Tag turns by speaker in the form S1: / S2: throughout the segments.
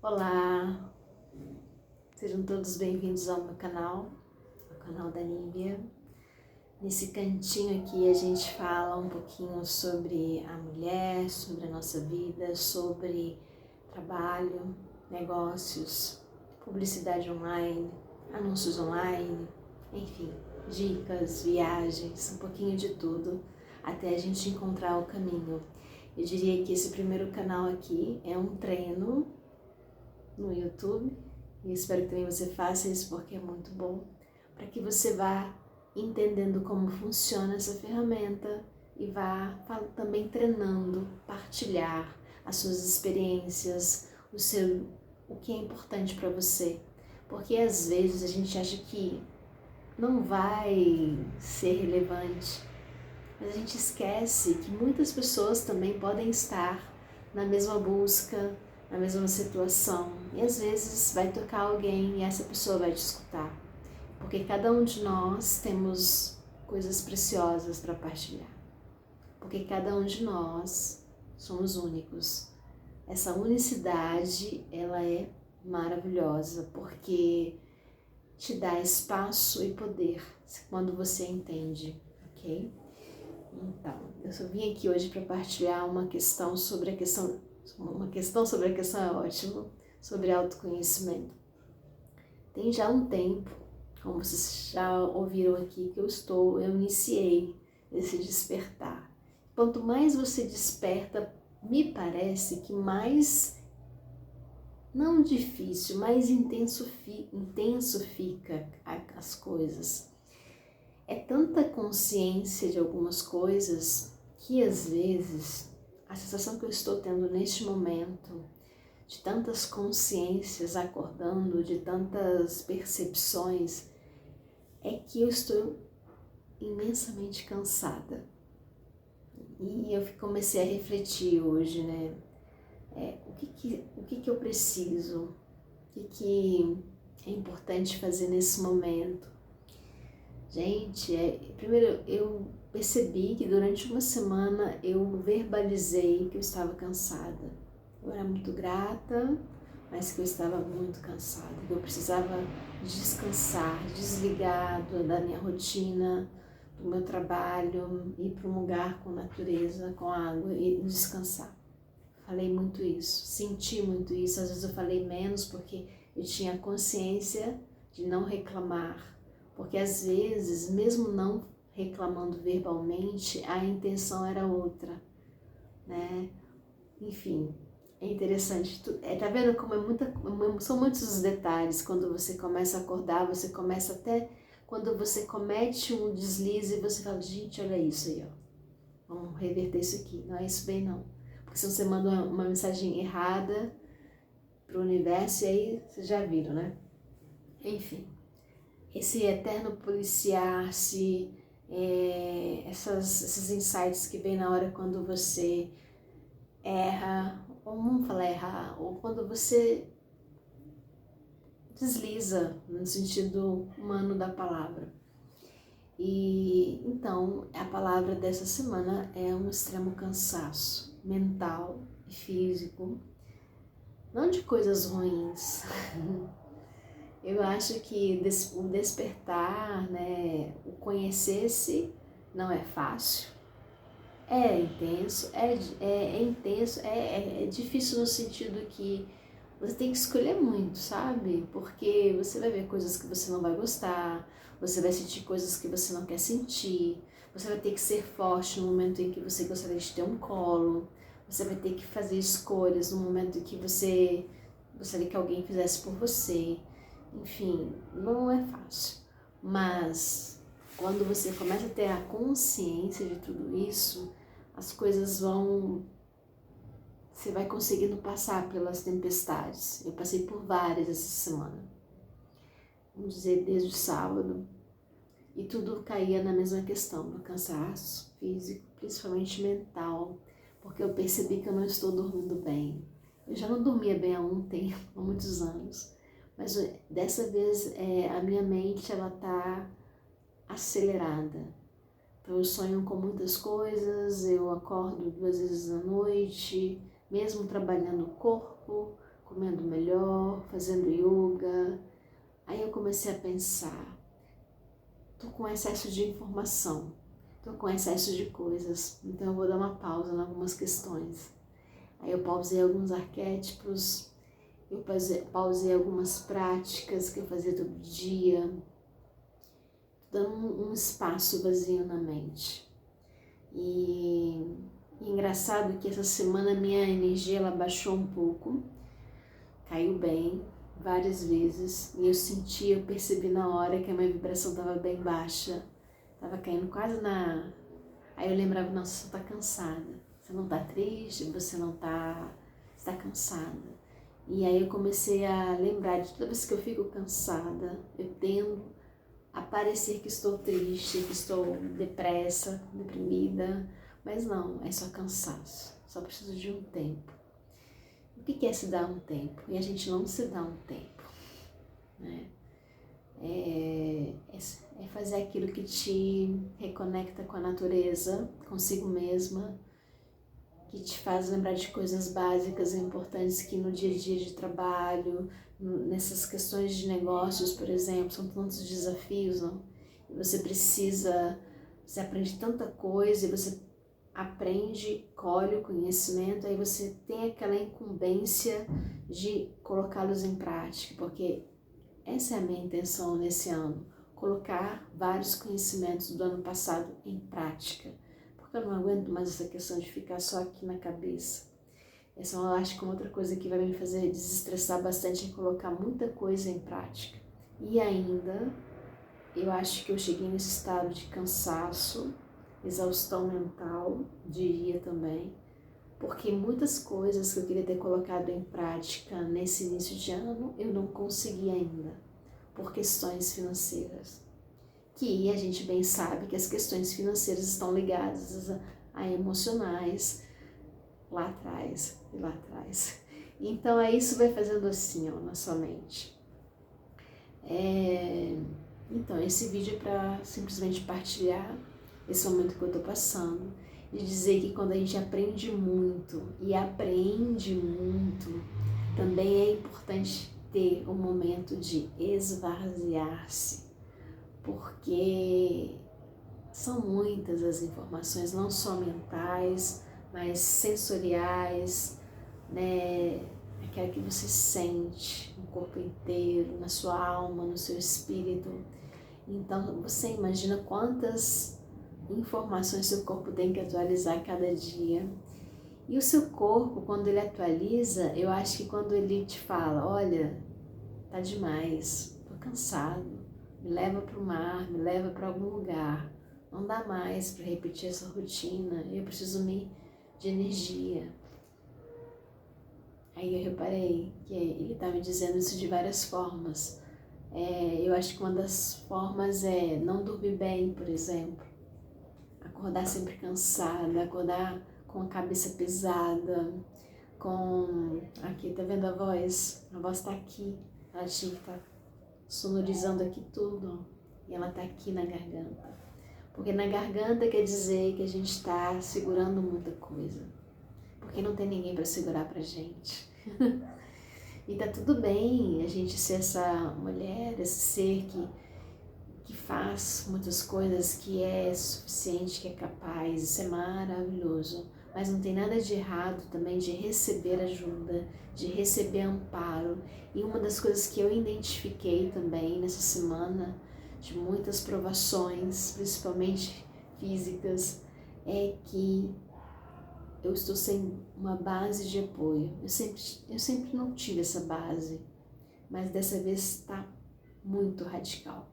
S1: Olá, sejam todos bem-vindos ao meu canal, ao canal da Nívia. Nesse cantinho aqui a gente fala um pouquinho sobre a mulher, sobre a nossa vida, sobre trabalho, negócios, publicidade online, anúncios online, enfim, dicas, viagens, um pouquinho de tudo, até a gente encontrar o caminho. Eu diria que esse primeiro canal aqui é um treino no YouTube, e espero que também você faça isso porque é muito bom, para que você vá entendendo como funciona essa ferramenta e vá também treinando, partilhar as suas experiências, o que é importante para você, porque às vezes a gente acha que não vai ser relevante, mas a gente esquece que muitas pessoas também podem estar na mesma busca, na mesma situação, e às vezes vai tocar alguém e essa pessoa vai te escutar, porque cada um de nós temos coisas preciosas para partilhar, porque cada um de nós somos únicos. Essa unicidade, ela é maravilhosa, porque te dá espaço e poder quando você entende, ok? Então, eu só vim aqui hoje para partilhar uma questão sobre a questão é ótimo, sobre autoconhecimento. Tem já um tempo, como vocês já ouviram aqui, que eu iniciei esse despertar. Quanto mais você desperta, me parece que mais, não difícil, mais intenso fica as coisas. É tanta consciência de algumas coisas que às vezes a sensação que eu estou tendo neste momento, de tantas consciências acordando, de tantas percepções, é que eu estou imensamente cansada. E eu comecei a refletir hoje, né? O que eu preciso? O que é importante fazer nesse momento? Gente, primeiro eu percebi que durante uma semana eu verbalizei que eu estava cansada. Eu era muito grata, mas que eu estava muito cansada, que eu precisava descansar, desligar da minha rotina, do meu trabalho, ir para um lugar com natureza, com água e descansar. Falei muito isso, senti muito isso. Às vezes eu falei menos porque eu tinha consciência de não reclamar, porque às vezes, mesmo não reclamando verbalmente, a intenção era outra, né? Enfim, é interessante. Tá vendo como são muitos os detalhes. Quando você começa a acordar, você começa até, quando você comete um deslize, você fala, gente, olha isso aí, ó. Vamos reverter isso aqui. Não é isso bem, não. Porque se você manda uma mensagem errada para o universo, e aí vocês já viram, né? Enfim. Esse eterno policiar-se, esses insights que vem na hora quando você erra, ou vamos falar errar, ou quando você desliza, no sentido humano da palavra. E então, a palavra dessa semana é um extremo cansaço mental e físico, não de coisas ruins. Eu acho que o despertar, né, o conhecer-se não é fácil, é intenso, é difícil no sentido que você tem que escolher muito, sabe? Porque você vai ver coisas que você não vai gostar, você vai sentir coisas que você não quer sentir, você vai ter que ser forte no momento em que você gostaria de ter um colo, você vai ter que fazer escolhas no momento em que você gostaria que alguém fizesse por você. Enfim, não é fácil, mas quando você começa a ter a consciência de tudo isso, as coisas você vai conseguindo passar pelas tempestades. Eu passei por várias essa semana, vamos dizer, desde o sábado, e tudo caía na mesma questão, no cansaço físico, principalmente mental, porque eu percebi que eu não estou dormindo bem. Eu já não dormia bem há um tempo, há muitos anos, mas dessa vez a minha mente ela tá acelerada. Então eu sonho com muitas coisas, eu acordo 2 vezes à noite, mesmo trabalhando o corpo, comendo melhor, fazendo yoga. Aí eu comecei a pensar, tô com excesso de informação, tô com excesso de coisas, então eu vou dar uma pausa em algumas questões. Aí eu pausei alguns arquétipos, eu pausei algumas práticas que eu fazia todo dia, dando um espaço vazio na mente. E engraçado que essa semana minha energia ela baixou um pouco, caiu bem várias vezes, e eu percebi na hora que a minha vibração estava bem baixa, estava caindo quase na... Aí eu lembrava, nossa, você está cansada, você não está triste, você está cansada. E aí eu comecei a lembrar de toda vez que eu fico cansada, eu tendo a parecer que estou triste, que estou deprimida, mas não, é só cansaço, só preciso de um tempo. O que é se dar um tempo? E a gente não se dá um tempo, né? É fazer aquilo que te reconecta com a natureza, consigo mesma, que te faz lembrar de coisas básicas e importantes que no dia a dia de trabalho, nessas questões de negócios, por exemplo, são tantos desafios, não? Você aprende tanta coisa e você aprende, colhe o conhecimento, aí você tem aquela incumbência de colocá-los em prática, porque essa é a minha intenção nesse ano, colocar vários conhecimentos do ano passado em prática, porque eu não aguento mais essa questão de ficar só aqui na cabeça. Essa eu acho que outra coisa que vai me fazer desestressar bastante é colocar muita coisa em prática. E ainda, eu acho que eu cheguei nesse estado de cansaço, exaustão mental, diria também, porque muitas coisas que eu queria ter colocado em prática nesse início de ano, eu não consegui ainda, por questões financeiras. Que a gente bem sabe que as questões financeiras estão ligadas a emocionais lá atrás e lá atrás. Então, aí isso vai fazendo assim, ó, na sua mente. Então, esse vídeo é para simplesmente partilhar esse momento que eu estou passando e dizer que quando a gente aprende muito e apreende muito, também é importante ter um momento de esvaziar-se, porque são muitas as informações, não só mentais, mas sensoriais, né? Aquela que você sente no corpo inteiro, na sua alma, no seu espírito. Então, você imagina quantas informações seu corpo tem que atualizar cada dia. E o seu corpo, quando ele atualiza, eu acho que quando ele te fala, olha, tá demais, tô cansado, me leva para o mar, me leva para algum lugar, não dá mais para repetir essa rotina, eu preciso de energia. Aí eu reparei que ele tá me dizendo isso de várias formas. Eu acho que uma das formas é não dormir bem, por exemplo, acordar sempre cansada, acordar com a cabeça pesada, aqui, tá vendo a voz? A voz tá aqui, ela tinha que estar sonorizando aqui tudo, e ela tá aqui na garganta. Porque na garganta quer dizer que a gente está segurando muita coisa, porque não tem ninguém para segurar pra gente. E tá tudo bem a gente ser essa mulher, esse ser que faz muitas coisas, que é suficiente, que é capaz, isso é maravilhoso. Mas não tem nada de errado também de receber ajuda, de receber amparo. E uma das coisas que eu identifiquei também nessa semana, de muitas provações, principalmente físicas, é que eu estou sem uma base de apoio. Eu sempre não tive essa base, mas dessa vez está muito radical.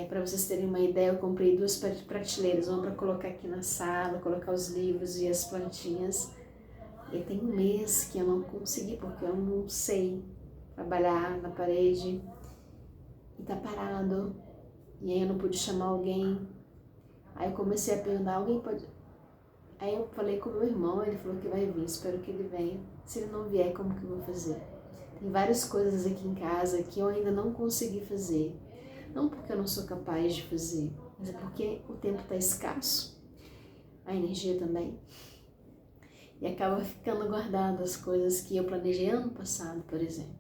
S1: Para vocês terem uma ideia, eu comprei 2 prateleiras, uma para colocar aqui na sala, colocar os livros e as plantinhas. E tem um mês que eu não consegui, porque eu não sei trabalhar na parede e tá parado. E aí eu não pude chamar alguém. Aí eu comecei a perguntar, alguém pode... Aí eu falei com o meu irmão, ele falou que vai vir, espero que ele venha. Se ele não vier, como que eu vou fazer? Tem várias coisas aqui em casa que eu ainda não consegui fazer. Não porque eu não sou capaz de fazer, mas é porque o tempo está escasso, a energia também. e acaba ficando guardado as coisas que eu planejei ano passado, por exemplo.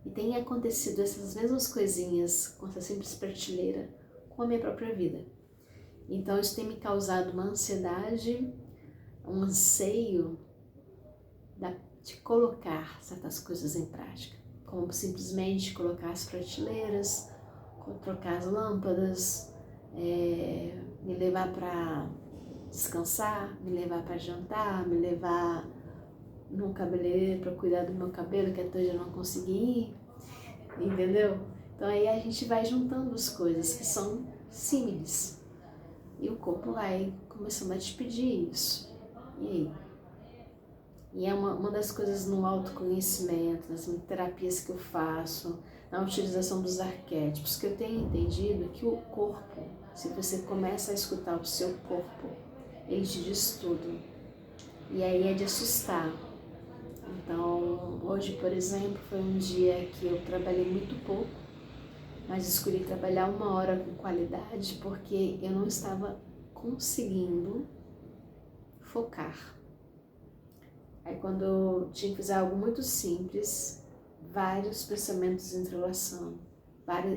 S1: E tem acontecido essas mesmas coisinhas com essa simples prateleira com a minha própria vida. Então isso tem me causado uma ansiedade, um anseio de colocar certas coisas em prática, como simplesmente colocar as prateleiras, trocar as lâmpadas, me levar para descansar, me levar para jantar, me levar no cabeleireiro para cuidar do meu cabelo, que até hoje eu não consegui ir, entendeu? Então aí a gente vai juntando as coisas que são simples e o corpo vai começando a te pedir isso. E aí? E é uma das coisas no autoconhecimento, nas terapias que eu faço, na utilização dos arquétipos, que eu tenho entendido que o corpo, se você começa a escutar o seu corpo, ele te diz tudo. E aí é de assustar. Então, hoje, por exemplo, foi um dia que eu trabalhei muito pouco, mas escolhi trabalhar 1 hora com qualidade porque eu não estava conseguindo focar. Aí quando eu tinha que fazer algo muito simples, vários pensamentos entrelaçando.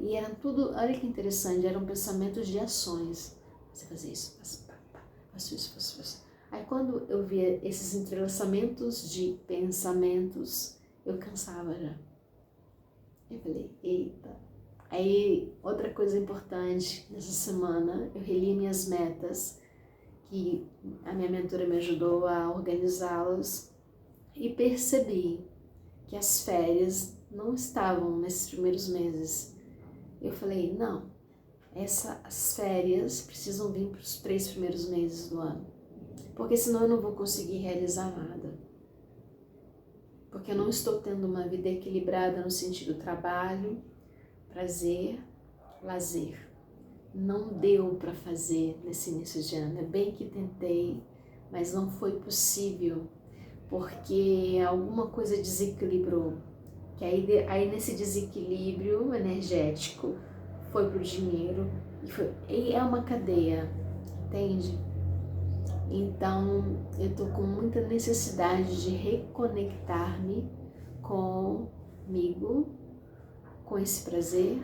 S1: E eram tudo, olha que interessante, eram pensamentos de ações. Você fazia isso, faço isso, faço isso. Aí quando eu via esses entrelaçamentos de pensamentos, eu cansava já. Eu falei, eita. Aí outra coisa importante, nessa semana eu reli minhas metas, que a minha mentora me ajudou a organizá-las, e percebi que as férias não estavam nesses primeiros meses. Eu falei, não, as férias precisam vir para os 3 primeiros meses do ano, porque senão eu não vou conseguir realizar nada. Porque eu não estou tendo uma vida equilibrada no sentido trabalho, prazer, lazer. Não deu para fazer nesse início de ano. É bem que tentei, mas não foi possível, porque alguma coisa desequilibrou. Que aí nesse desequilíbrio energético foi pro dinheiro e é uma cadeia, entende? Então eu tô com muita necessidade de reconectar-me comigo, com esse prazer,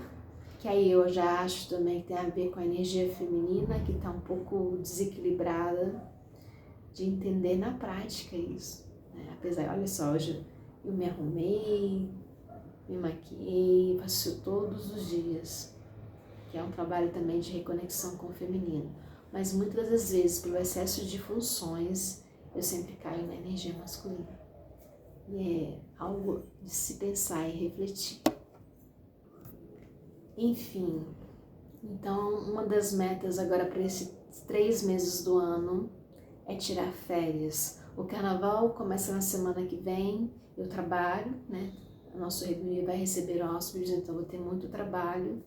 S1: que aí eu já acho também que tem a ver com a energia feminina, que está um pouco desequilibrada, de entender na prática isso, né? Apesar, olha só, hoje eu me arrumei, me maquiei, faço isso todos os dias, que é um trabalho também de reconexão com o feminino. Mas muitas das vezes, pelo excesso de funções, eu sempre caio na energia masculina. E é algo de se pensar e refletir. Enfim, então uma das metas agora para esses 3 meses do ano é tirar férias. O carnaval começa na semana que vem, eu trabalho, né? O nosso Reino vai receber hóspedes, então vou ter muito trabalho.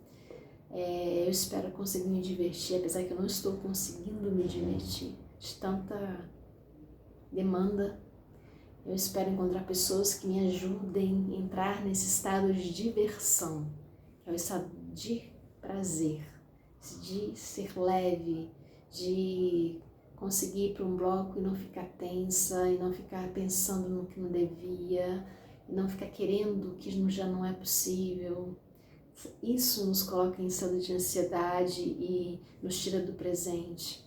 S1: Eu espero conseguir me divertir, apesar que eu não estou conseguindo me divertir de tanta demanda. Eu espero encontrar pessoas que me ajudem a entrar nesse estado de diversão, que é o estado de prazer, de ser leve, de conseguir ir para um bloco e não ficar tensa, e não ficar pensando no que não devia, e não ficar querendo o que já não é possível. Isso nos coloca em estado de ansiedade e nos tira do presente.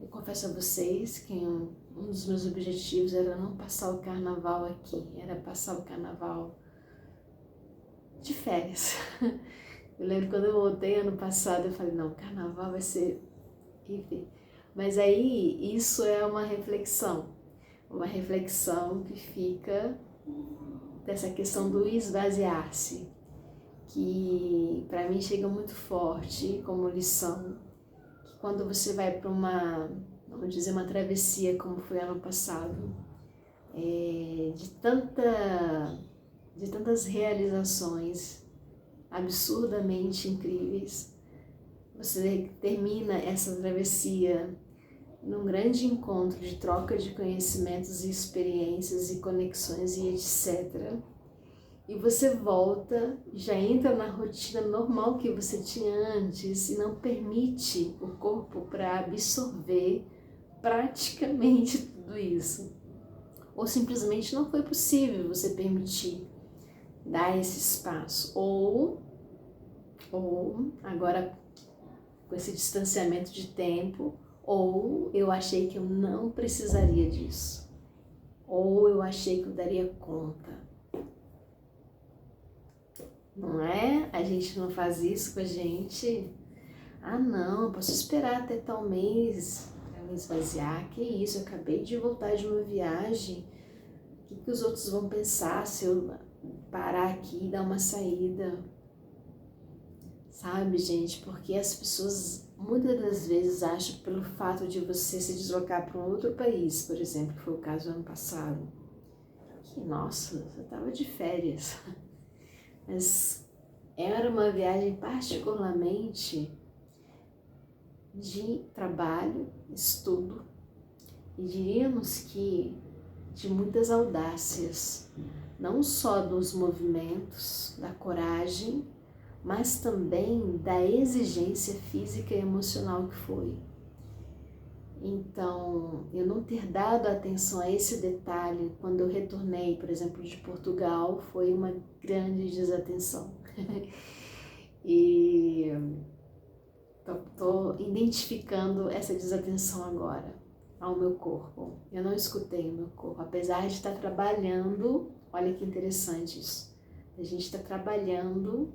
S1: Eu confesso a vocês que um dos meus objetivos era não passar o carnaval aqui, era passar o carnaval de férias. Eu lembro quando eu voltei ano passado, eu falei, não, carnaval vai ser... Enfim. Mas aí isso é uma reflexão que fica dessa questão do esvaziar-se, que para mim chega muito forte como lição, que quando você vai para uma, vamos dizer, uma travessia como foi ano passado, de tantas realizações absurdamente incríveis, você termina essa travessia num grande encontro de troca de conhecimentos e experiências e conexões e etc. E você volta, já entra na rotina normal que você tinha antes e não permite o corpo para absorver praticamente tudo isso. Ou simplesmente não foi possível você permitir dar esse espaço. Ou agora com esse distanciamento de tempo, ou eu achei que eu não precisaria disso. Ou eu achei que eu daria conta. Não é? A gente não faz isso com a gente. Ah não, eu posso esperar até tal mês para me esvaziar. Que isso, eu acabei de voltar de uma viagem. O que os outros vão pensar se eu parar aqui e dar uma saída? Sabe, gente? Porque as pessoas muitas das vezes acham que pelo fato de você se deslocar para um outro país, por exemplo, que foi o caso do ano passado, que, nossa, você estava de férias. Mas era uma viagem particularmente de trabalho, estudo, e diríamos que de muitas audácias, não só dos movimentos, da coragem, mas também da exigência física e emocional que foi. Então, eu não ter dado atenção a esse detalhe quando eu retornei, por exemplo, de Portugal, foi uma grande desatenção. E estou identificando essa desatenção agora ao meu corpo. Eu não escutei o meu corpo, apesar de estar trabalhando, olha que interessante isso, a gente está trabalhando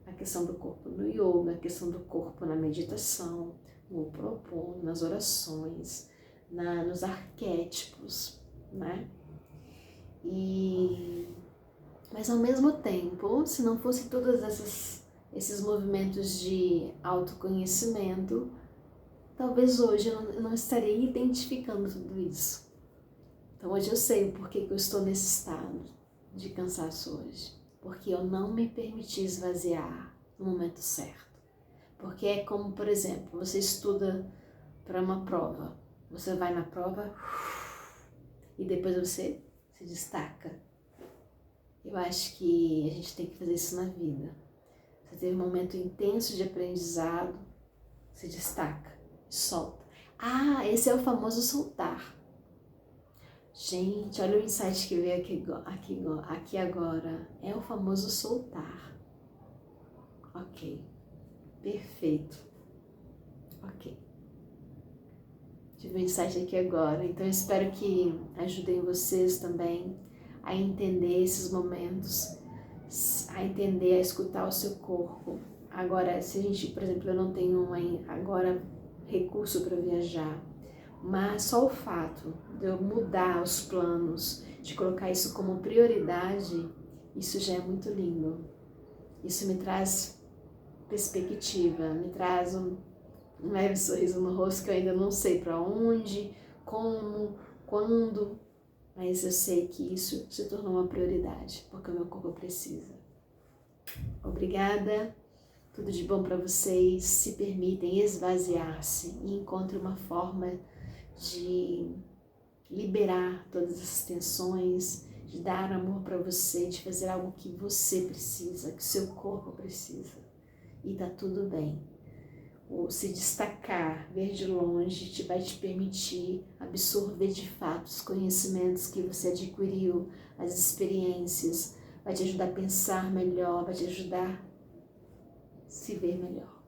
S1: a questão do corpo no yoga, a questão do corpo na meditação, no Ho'oponopono, nas orações, nos arquétipos, né? Mas ao mesmo tempo, se não fosse todos esses movimentos de autoconhecimento, talvez hoje eu não estaria identificando tudo isso. Então hoje eu sei o porquê que eu estou nesse estado de cansaço hoje. Porque eu não me permiti esvaziar no momento certo. Porque é como, por exemplo, você estuda para uma prova. Você vai na prova e depois você se destaca. Eu acho que a gente tem que fazer isso na vida. Você teve um momento intenso de aprendizado, se destaca, solta. Ah, esse é o famoso soltar. Gente, olha o insight que veio aqui agora. É o famoso soltar. Ok. Perfeito. Ok. Tive um insight aqui agora. Então, eu espero que ajudem vocês também a entender esses momentos, a entender, a escutar o seu corpo. Agora, se a gente, por exemplo, eu não tenho agora recurso para viajar, mas só o fato de eu mudar os planos, de colocar isso como prioridade, isso já é muito lindo. Isso me traz perspectiva, me traz um leve sorriso no rosto que eu ainda não sei para onde, como, quando, mas eu sei que isso se tornou uma prioridade, porque o meu corpo precisa. Obrigada, tudo de bom para vocês, se permitem esvaziar-se e encontrem uma forma de liberar todas essas tensões, de dar amor para você, de fazer algo que você precisa, que seu corpo precisa. E tá tudo bem. Ou se destacar, ver de longe, vai te permitir absorver de fato os conhecimentos que você adquiriu, as experiências, vai te ajudar a pensar melhor, vai te ajudar a se ver melhor.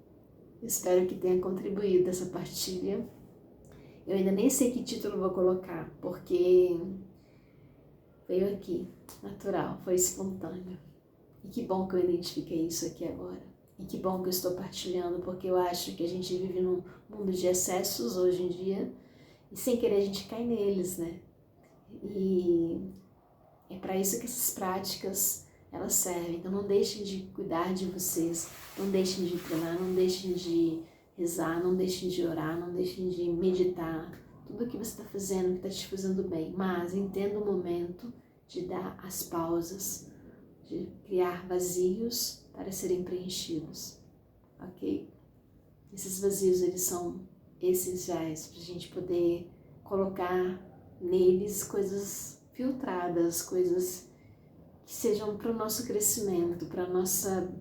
S1: Espero que tenha contribuído essa partilha. Eu ainda nem sei que título vou colocar, porque veio aqui, natural, foi espontâneo. E que bom que eu identifiquei isso aqui agora. E que bom que eu estou partilhando, porque eu acho que a gente vive num mundo de excessos hoje em dia, e sem querer a gente cai neles, né? E é para isso que essas práticas, elas servem. Então não deixem de cuidar de vocês, não deixem de treinar, não deixem de rezar, não deixem de orar, não deixem de meditar, tudo o que você está fazendo, que está te fazendo bem, mas entenda o momento de dar as pausas, de criar vazios para serem preenchidos, ok? Esses vazios, eles são essenciais para a gente poder colocar neles coisas filtradas, coisas que sejam para o nosso crescimento, para a nossa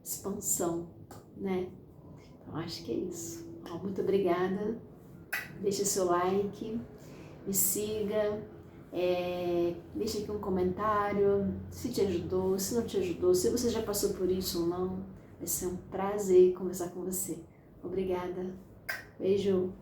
S1: expansão, né? Então, acho que é isso. Muito obrigada. Deixe seu like, me siga, deixa aqui um comentário, se te ajudou, se não te ajudou, se você já passou por isso ou não. Vai ser um prazer conversar com você. Obrigada. Beijo.